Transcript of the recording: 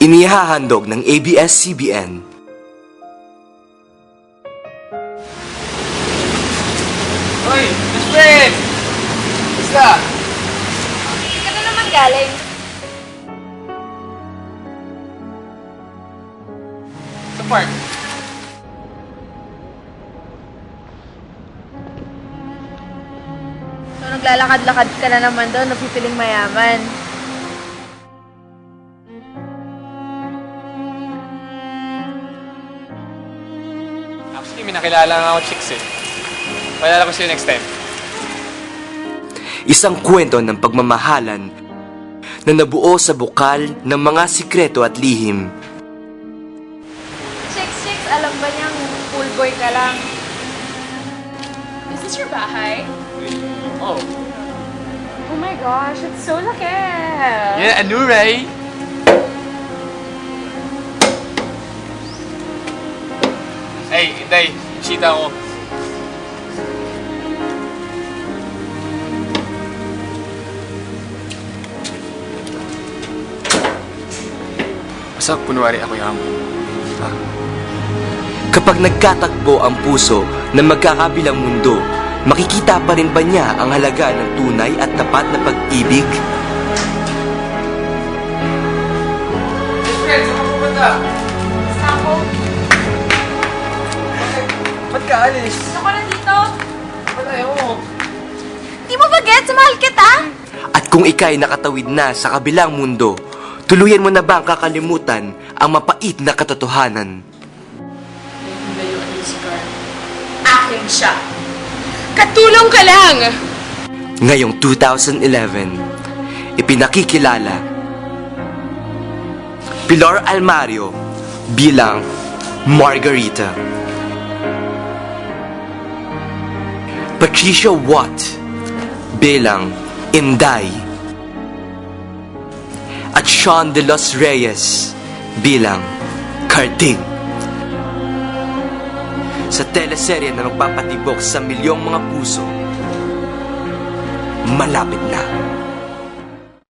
Inihahandog ng ABS-CBN. Hoy, best friend! Basta! Hindi ka na naman galing. Sa park. So, naglalakad-lakad ka na naman doon, napipiling mayaman. Actually, may nakilala nga ako chicks eh. Palala ko sa'yo next time. Isang kwento ng pagmamahalan na nabuo sa bukal ng mga sikreto at lihim. Chicks, alam ba niyang pool boy ka lang? Is this your bahay? Oh. Oh my gosh, it's so laki! Yeah, I knew, right? Hey, Inday, sita ako. Basta punwari ako yung amo. Kapag nagkatagpo ang puso ng magkakabilang mundo, makikita pa rin ba niya ang halaga ng tunay at tapat na pag-ibig? Hey, friend, saan ka pupunta? Basta ako. Ba't ka alis? Ako na dito. Ba't ayaw mo? Di mo ba gets? Mahal kita? At kung ika'y nakatawid na sa kabilang mundo, tuluyan mo na ba ang kakalimutan ang mapait na katotohanan? Hindi yung alis ka. Akin siya. Katulong ka lang! Ngayong 2011, ipinakikilala Pilar Almario bilang Margarita, Patricia Watt bilang Inday, at Sean de los Reyes bilang Carding. Sa teleserye na magpapatibok sa milyong mga puso, malapit na.